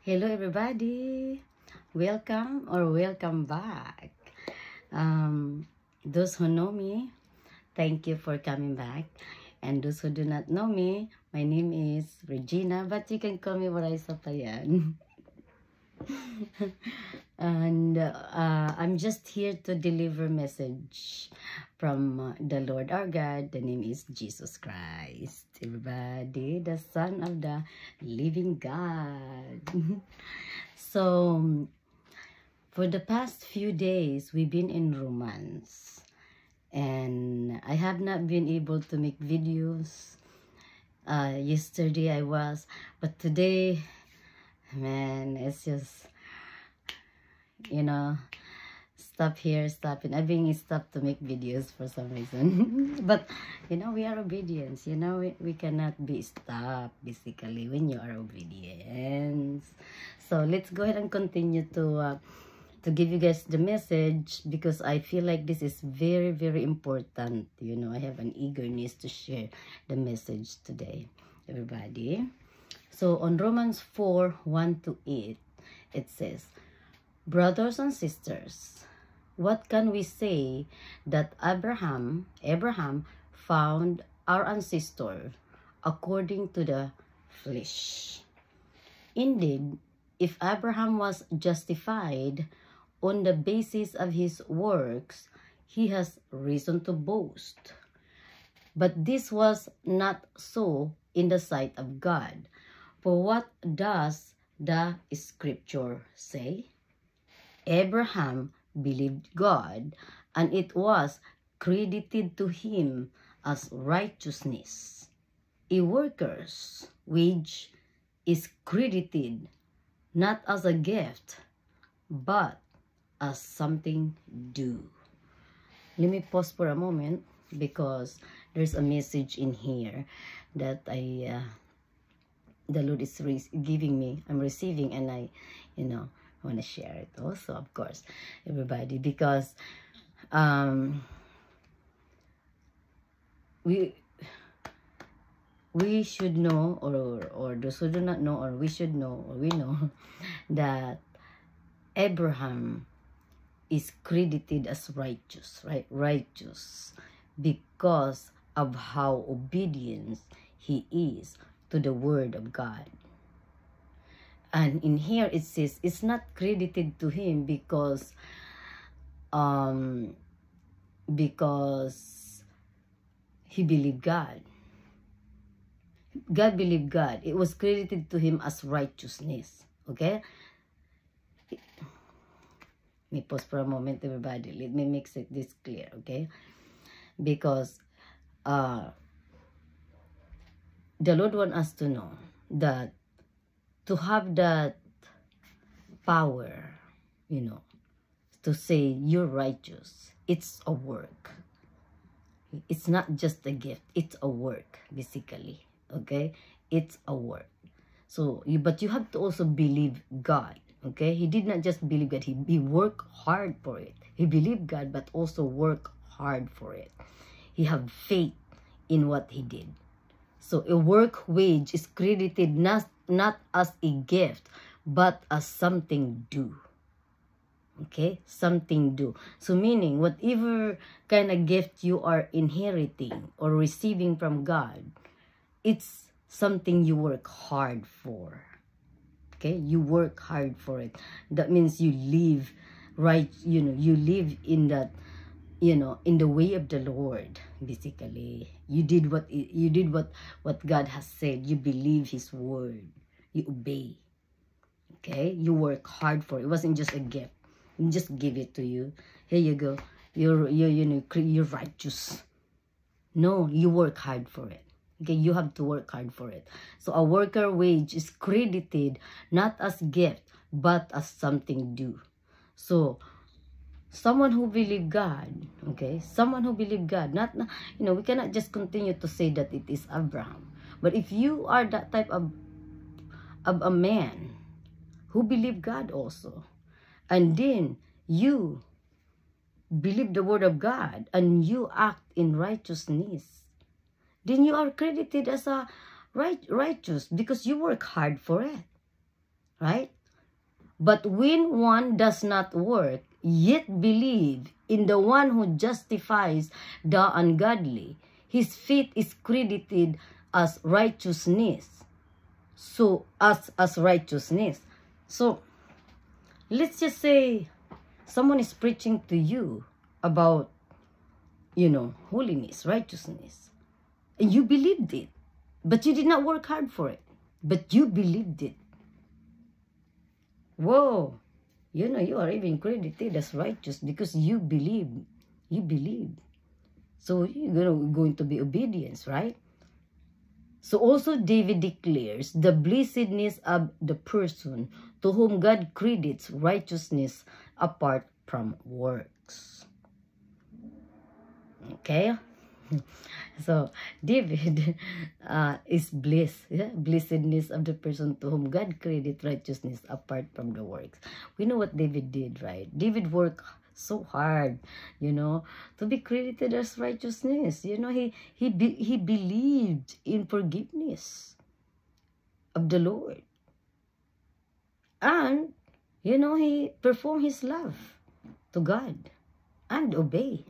Hello everybody, welcome back. Those who know me, thank you for coming back, and those who do not know me, my name is Regina, but you can call me Marisa Payan. And I'm just here to deliver message from the Lord our God. The name is Jesus Christ, everybody, the Son of the living God. So for the past few days we've been in Romans, and I have not been able to make videos. Yesterday I was, but today, man, it's just, stop here, stop, and I've been stopped to make videos for some reason. But we are obedience. We cannot be stopped basically when you are obedience. So let's go ahead and continue to give you guys the message, because I feel like this is very, very important. I have an eagerness to share the message today, everybody. So on Romans 4:1-8, it says, brothers and sisters, what can we say that Abraham found our ancestor according to the flesh? Indeed, if Abraham was justified on the basis of his works, he has reason to boast. But this was not so in the sight of God. For what does the scripture say? Abraham believed God, and it was credited to him as righteousness. A worker's wage is credited not as a gift, but as something due. Let me pause for a moment, because there's a message in here that the Lord is giving me. I'm receiving, and I want to share it also, of course, everybody, because we should know, or those who do not know, or we should know, or we know that Abraham is credited as righteous, right? Righteous, because of how obedient he is to the word of God. And in here it says it's not credited to him because he believed God. God believed God. It was credited to him as righteousness. Okay? Let me pause for a moment, everybody. Let me make this clear, okay? Because the Lord wants us to know that to have that power, to say you're righteous, it's a work. It's not just a gift. It's a work, basically. Okay? It's a work. So, but you have to also believe God. Okay? He did not just believe God. He worked hard for it. He believed God, but also worked hard for it. He had faith in what he did. So, a work wage is credited not as a gift, but as something due. Okay? Something due. So meaning, whatever kind of gift you are inheriting or receiving from God, it's something you work hard for. Okay? You work hard for it. That means you live right, you live in that, in the way of the Lord, basically. You did what God has said. You believe his word. You obey. Okay? You work hard for it. It wasn't just a gift. He just give it to you. Here you go. You're righteous. No, you work hard for it. Okay? You have to work hard for it. So a worker wage is credited not as gift, but as something due. So someone who believe God, okay? Someone who believe God, not, we cannot just continue to say that it is Abraham. But if you are that type of a man who believe God also, and then you believe the word of God, and you act in righteousness, then you are credited as a righteous, because you work hard for it. right? But when one does not work, yet believe in the one who justifies the ungodly, his faith is credited as righteousness. So, as righteousness. So, let's just say someone is preaching to you about, holiness, righteousness. And you believed it. But you did not work hard for it. But you believed it. Whoa. You are even credited as righteous because you believe. You believe. So you're going to be obedience, right? So also David declares the blessedness of the person to whom God credits righteousness apart from works. Okay? So David is blessed. Yeah? Blessedness of the person to whom God credits righteousness apart from the works. We know what David did, right? David worked so hard, to be credited as righteousness. He believed in forgiveness of the Lord. And, he performed his love to God and obey.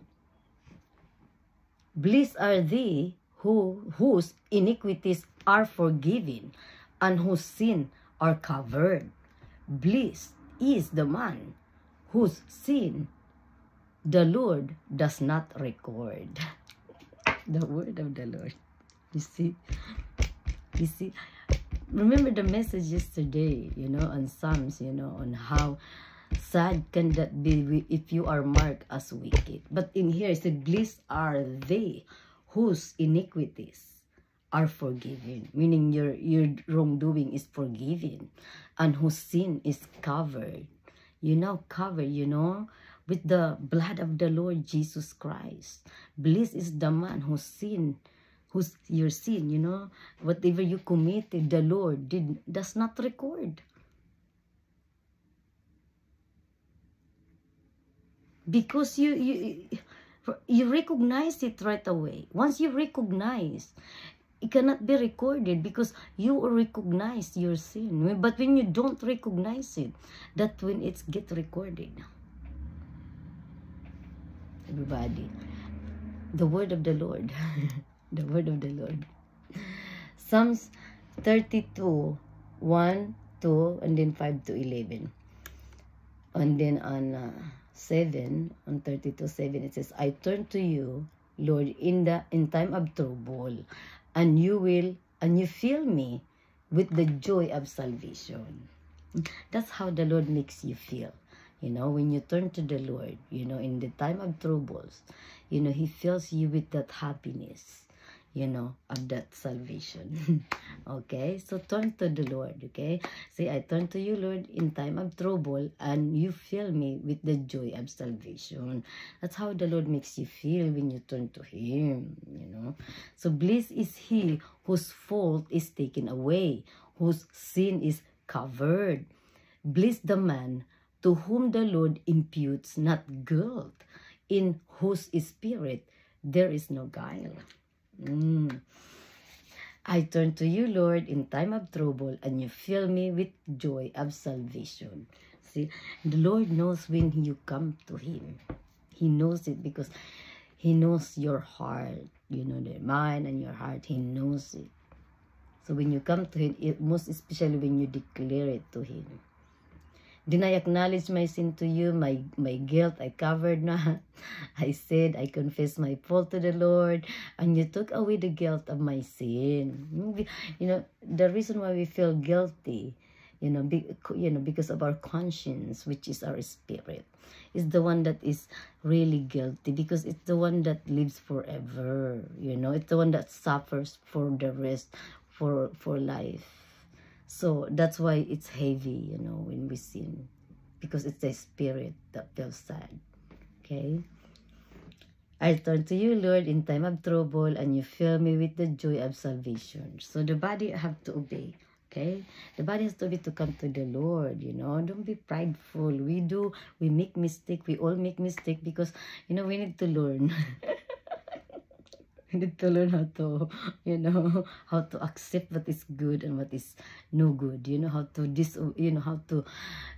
Blessed are they whose iniquities are forgiven and whose sins are covered. Blessed is the man whose sin the Lord does not record. The word of the Lord. You see? Remember the message yesterday, on Psalms, on how sad can that be if you are marked as wicked. But in here it said, blessed are they whose iniquities are forgiven. Meaning your wrongdoing is forgiven. And whose sin is covered. Covered, with the blood of the Lord Jesus Christ. Blessed is the man whose your sin, whatever you committed, the Lord does not record. Because you recognize it right away. Once you recognize, it cannot be recorded because you recognize your sin. But when you don't recognize it, that's when it gets recorded. Everybody, the word of the Lord. The word of the Lord. Psalms 32, 1, 2, and then 5 to 11. And then on 7, on 32, 7, it says, I turn to you, Lord, in time of trouble, and you fill me with the joy of salvation. That's how the Lord makes you feel. When you turn to the Lord, in the time of troubles, He fills you with that happiness, of that salvation. Okay, so turn to the Lord. Okay, say, I turn to you, Lord, in time of trouble, and you fill me with the joy of salvation. That's how the Lord makes you feel when you turn to Him. So blessed is he whose fault is taken away, whose sin is covered. Blessed the man to whom the Lord imputes not guilt, in whose spirit there is no guile. I turn to you, Lord, in time of trouble, and you fill me with joy of salvation. See, the Lord knows when you come to Him. He knows it because He knows your heart. The mind and your heart. He knows it. So when you come to Him, most especially when you declare it to Him. Then I acknowledge my sin to you, my guilt I covered na. I said, I confess my fault to the Lord, and you took away the guilt of my sin. The reason why we feel guilty, because of our conscience, which is our spirit, is the one that is really guilty, because it's the one that lives forever. It's the one that suffers for the rest, for life. So that's why it's heavy, when we sin. Because it's the spirit that feels sad. Okay? I turn to you, Lord, in time of trouble, and you fill me with the joy of salvation. So the body have to obey. Okay? The body has to obey to come to the Lord, Don't be prideful. We make mistake. We all make mistake because, we need to learn. We need to learn how to, how to accept what is good and what is no good. How to how to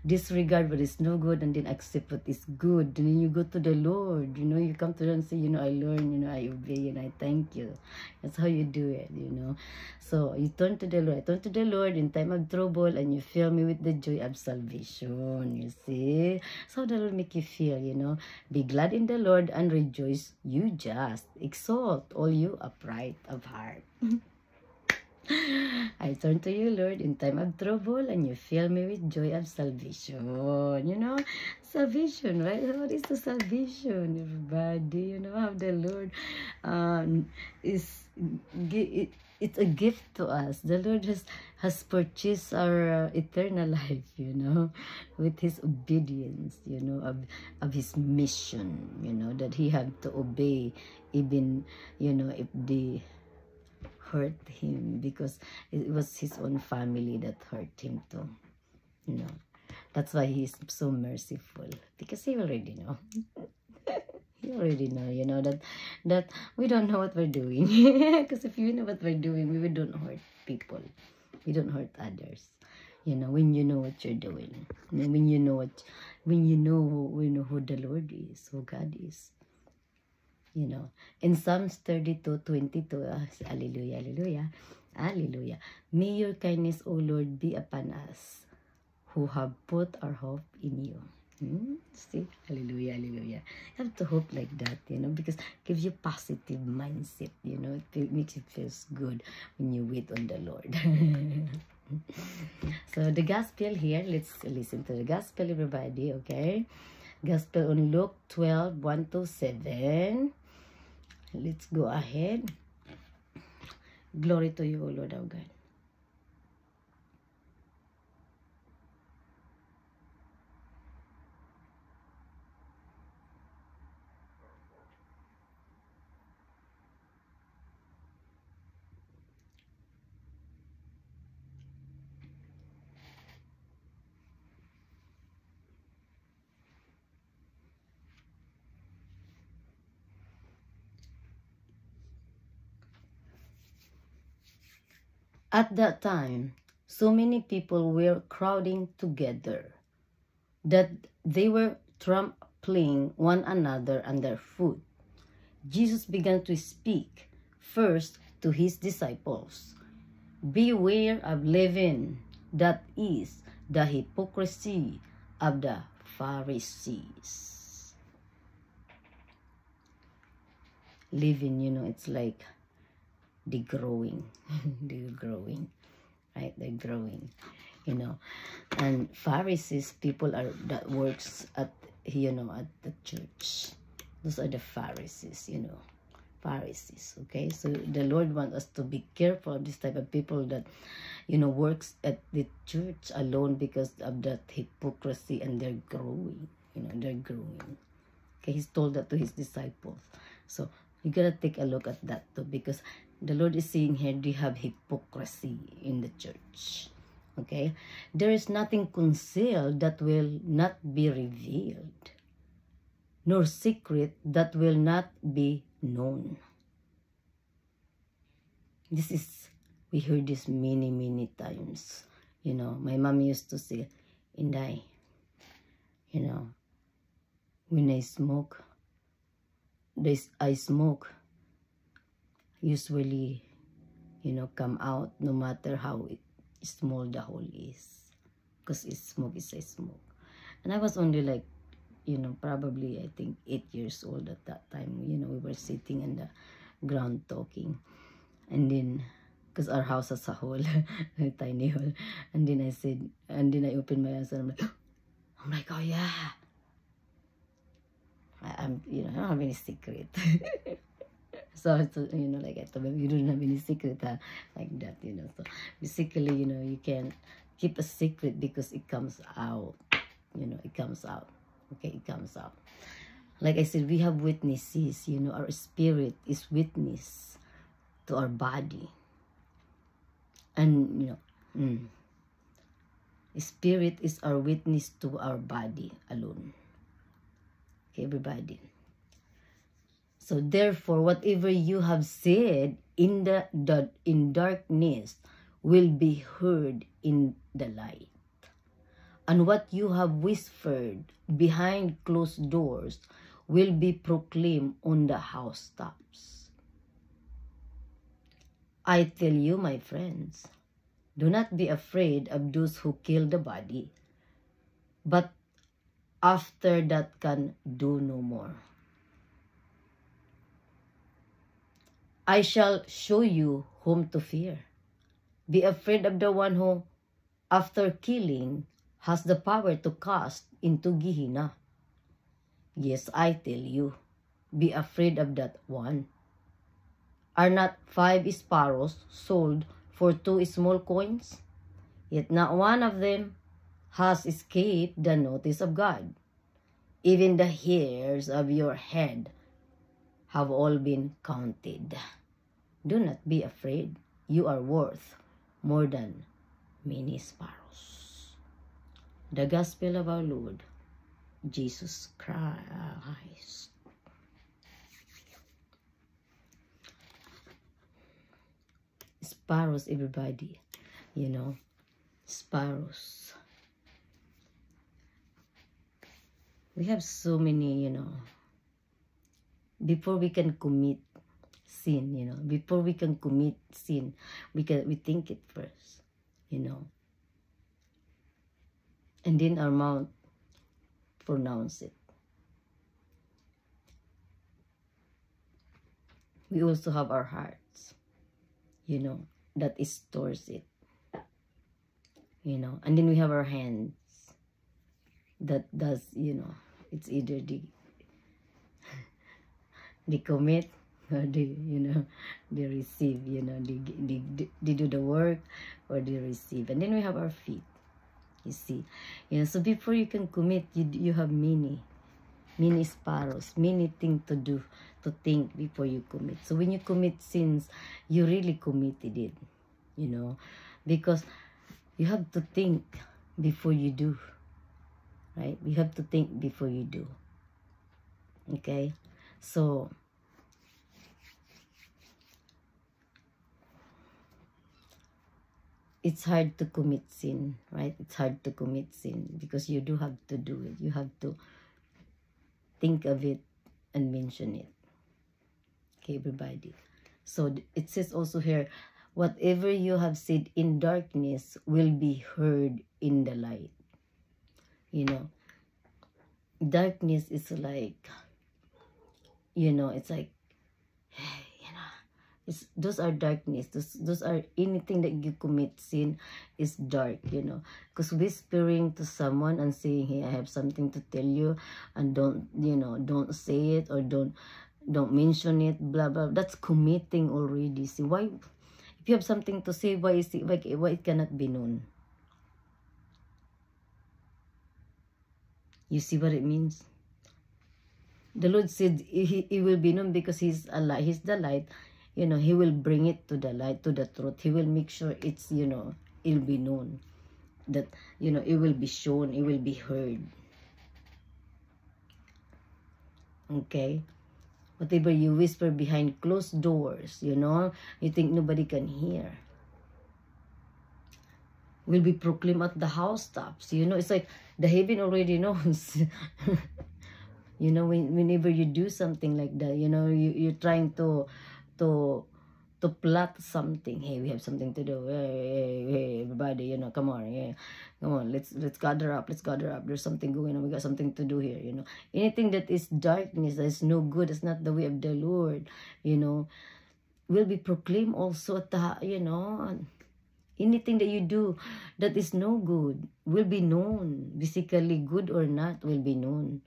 disregard what is no good and then accept what is good. And then you go to the Lord. You come to them and say, I learn. I obey, and I thank you. That's how you do it. So you turn to the Lord. I turn to the Lord in time of trouble, and you fill me with the joy of salvation. You see? So the Lord make you feel, be glad in the Lord and rejoice, you just exalt all you upright of heart. I turn to you, Lord, in time of trouble, and you fill me with joy of salvation. Salvation, right? What is the salvation, everybody? How the Lord it's a gift to us. The Lord has purchased our eternal life, with His obedience, of His mission, that He had to obey, even, if they hurt Him, because it was His own family that hurt Him too. That's why He is so merciful, because He already know. He already know, that we don't know what we're doing. Because if you know what we're doing, we don't hurt people. We don't hurt others. When you know what you're doing, when you know who the Lord is, who God is. In Psalms 32:22, hallelujah, hallelujah, hallelujah. May your kindness, O Lord, be upon us, who have put our hope in you. See, hallelujah, hallelujah. You have to hope like that, because it gives you positive mindset, it makes it feels good when you wait on the Lord. So the gospel here, let's listen to the gospel, everybody, okay? Gospel on Luke 12:1-7. Let's go ahead. Glory to you, O Lord our God. At that time, so many people were crowding together that they were trampling one another underfoot. Jesus began to speak first to His disciples. Beware of leaven, that is the hypocrisy of the Pharisees. Leaven, it's like they're growing. They're growing, right? They're growing, and Pharisees, people that works at at the church. Those are the Pharisees, Pharisees. Okay, so the Lord wants us to be careful of this type of people that works at the church alone because of that hypocrisy, and they're growing. They're growing. Okay, He's told that to His disciples. So you gotta take a look at that too, because the Lord is saying here, they have hypocrisy in the church. Okay? There is nothing concealed that will not be revealed, nor secret that will not be known. We heard this many, many times. My mom used to say, Inday, when I smoke, I smoke, usually, come out no matter how small the hole is. Because smoke is a smoke. And I was only like, probably, I think, 8 years old at that time. We were sitting in the ground talking. And then, because our house has a hole, a tiny hole. And then I opened my eyes and I'm like, oh yeah. I don't have any secret. So, like I told them, you don't have any secret, like that, So, basically, you can keep a secret because it comes out. It comes out. Okay, it comes out. Like I said, we have witnesses, our spirit is witness to our body. And, spirit is our witness to our body alone. Okay, everybody. So therefore, whatever you have said in in darkness will be heard in the light. And what you have whispered behind closed doors will be proclaimed on the housetops. I tell you, my friends, do not be afraid of those who kill the body, but after that can do no more. I shall show you whom to fear. Be afraid of the one who, after killing, has the power to cast into Gehenna. Yes, I tell you, be afraid of that one. Are not 5 sparrows sold for 2 small coins? Yet not one of them has escaped the notice of God. Even the hairs of your head have all been counted. Do not be afraid. You are worth more than many sparrows. The Gospel of our Lord Jesus Christ. Sparrows, everybody, you know, sparrows. We have so many, you know, before we can commit sin, you know, before we can commit sin, we think it first, you know, and then our mouth pronounce it. We also have our hearts, you know, that stores it, you know, and then we have our hands that does, you know, it's either they commit or they, you know, they receive, you know, they do the work or they receive. And then we have our feet, you see, you know. So before you can commit, you have many sparrows, many things to do, to think before you commit. So when you commit sins, you really committed it, you know, because you have to think before you do, right? You have to think before you do. Okay, so it's hard to commit sin, right? It's hard to commit sin because you do have to do it. You have to think of it and mention it. Okay, everybody. So it says also here, whatever you have said in darkness will be heard in the light. You know, darkness is like, you know, it's like, you know, those are darkness. Those are anything that you commit sin is dark, you know. Because whispering to someone and saying, hey, I have something to tell you, and don't, you know, don't say it or don't mention it, blah blah. That's committing already. See, why, if you have something to say, why it cannot be known? You see what it means? The Lord said he will be known because he's a light. He's the light. You know, he will bring it to the light, to the truth. He will make sure it's, you know, it'll be known. That, you know, it will be shown. It will be heard. Okay? Whatever you whisper behind closed doors, you know, you think nobody can hear, will be proclaimed at the housetops. You know, it's like the heaven already knows. You know, whenever you do something like that, you know, you're trying to plot something. Hey, we have something to do. Hey, everybody, you know, come on, yeah, come on, let's gather up, there's something going on, we got something to do here, you know. Anything that is darkness, that is no good, it's not the way of the Lord, you know, will be proclaimed also at the, you know, anything that you do that is no good will be known, basically good or not, will be known.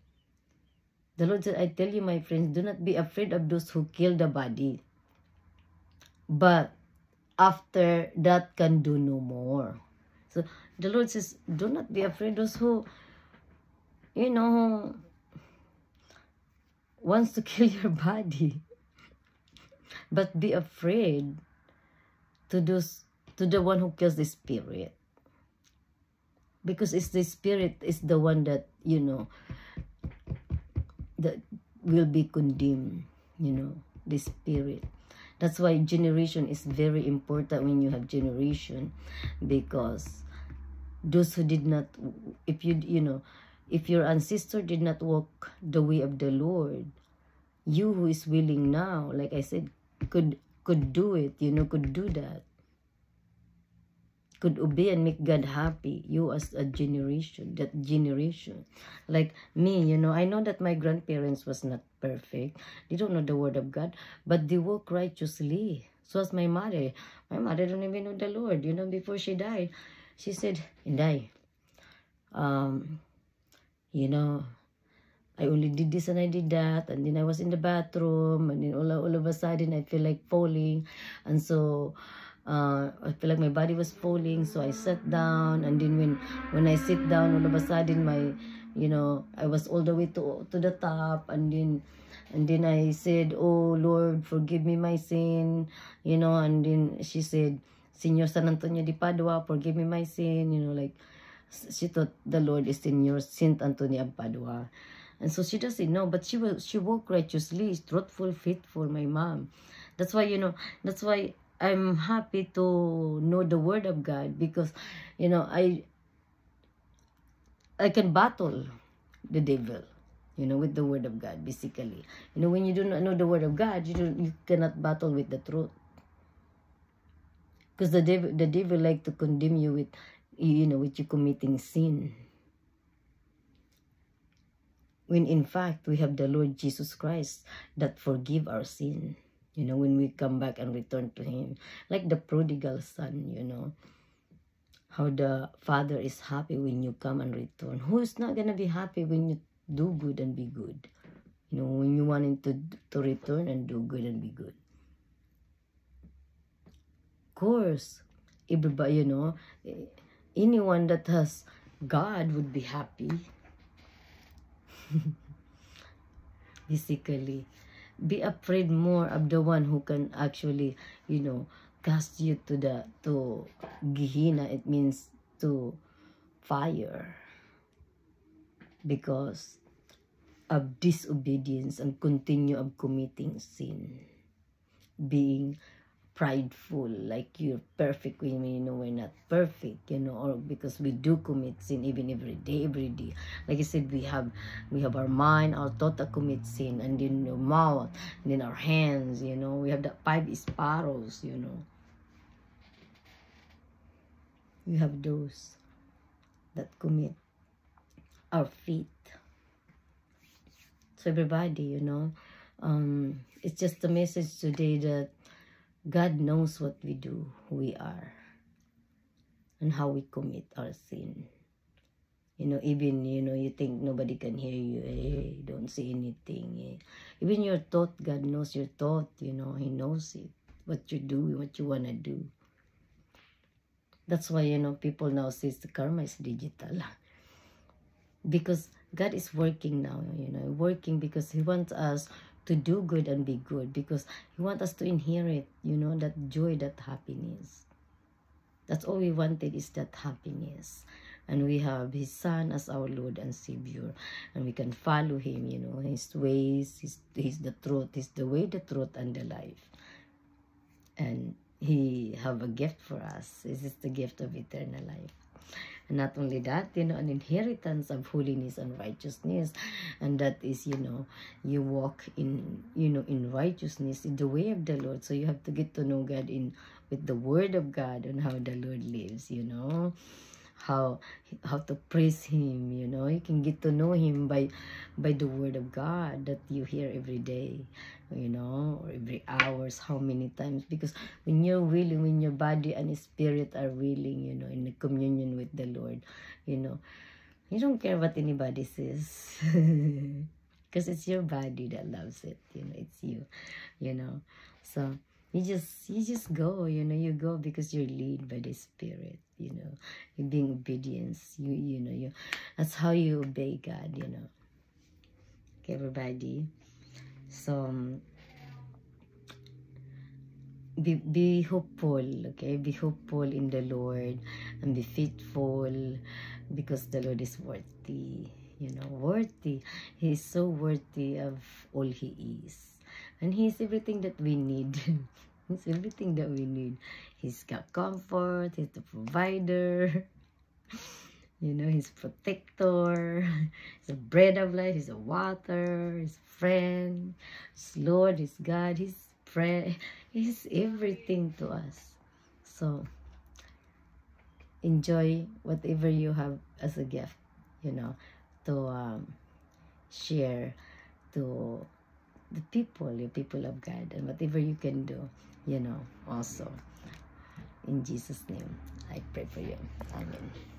The Lord said, I tell you, my friends, do not be afraid of those who kill the body, but after that can do no more. So the Lord says, do not be afraid those who, you know, wants to kill your body, but be afraid to the one who kills the spirit, because it's the spirit is the one that, you know, that will be condemned, you know, the Spirit. That's why generation is very important when you have generation, because those who did not, if you know, if your ancestor did not walk the way of the Lord, you who is willing now, like I said, could do it, you know, could do that, could obey and make God happy. You as a generation, that generation, like me, you know, I know that my grandparents was not perfect. They don't know the word of God, but they walk righteously. So as my mother don't even know the Lord, you know. Before she died, she said, Inday, you know, I only did this and I did that, and then I was in the bathroom, and then all of a sudden I feel like falling, and so I feel like my body was falling, so I sat down, and then when I sit down, all of a sudden my, you know, I was all the way to the top, and then I said, oh Lord, forgive me my sin, you know, and then she said, Señor San Antonio de Padua, forgive me my sin, you know, like she thought the Lord is Señor Saint Antonio of Padua. And so she doesn't know, but she walked righteously, truthful, faithful, my mom. That's why, you know, that's why I'm happy to know the word of God, because, you know, I can battle the devil, you know, with the word of God, basically. You know, when you do not know the word of God, you cannot battle with the truth. Because the devil like to condemn you with, you know, with you committing sin. When in fact, we have the Lord Jesus Christ that forgive our sin. You know, when we come back and return to Him. Like the prodigal son, you know. How the Father is happy when you come and return. Who is not going to be happy when you do good and be good? You know, when you want to return and do good and be good. Of course, everybody, you know, anyone that has God would be happy. Basically, be afraid more of the one who can actually, you know, cast you to Gehenna. It means to fire, because of disobedience and continue of committing sin, being prideful, like you're perfect when you know we're not perfect, you know, or because we do commit sin even every day. Like I said, we have our mind, our thought that commit sin, and then your mouth, and then our hands, you know, we have the 5 sparrows, you know. We have those that commit, our feet. So everybody, you know, it's just a message today that God knows what we do, who we are, and how we commit our sin. You know, even, you know, you think nobody can hear you, hey, don't say anything. Eh. Even your thought, God knows your thought, you know, He knows it, what you do, what you want to do. That's why, you know, people now say the karma is digital. Because God is working now, you know, working because He wants us to do good and be good, because He wants us to inherit, you know, that joy, that happiness. That's all we wanted, is that happiness. And we have His Son as our Lord and Savior, and we can follow Him, you know, His ways, He's the truth, He's the way, the truth, and the life. And He have a gift for us. This is the gift of eternal life. And not only that, you know, an inheritance of holiness and righteousness. And that is, you know, you walk in, you know, in righteousness, in the way of the Lord. So you have to get to know God with the word of God, and how the Lord lives, you know. How to praise Him, you know. You can get to know Him by the word of God that you hear every day, you know, or every hours, how many times. Because when you're willing, when your body and spirit are willing, you know, in the communion with the Lord, you know, you don't care what anybody says. Because it's your body that loves it, you know, it's you, you know. So you just go, you know, you go because you're led by the Spirit, you know. You're being obedience, you know, that's how you obey God, you know. Okay, everybody. So be hopeful, okay? Be hopeful in the Lord, and be faithful, because the Lord is worthy, you know, worthy. He is so worthy of all He is. And He's everything that we need. He's everything that we need. He's got comfort. He's the provider. You know, He's protector. He's the bread of life. He's the water. He's friend. He's Lord. He's God. He's friend. He's everything to us. So, enjoy whatever you have as a gift, you know, to share to the people of God, and whatever you can do, you know, also. In Jesus' name, I pray for you. Amen.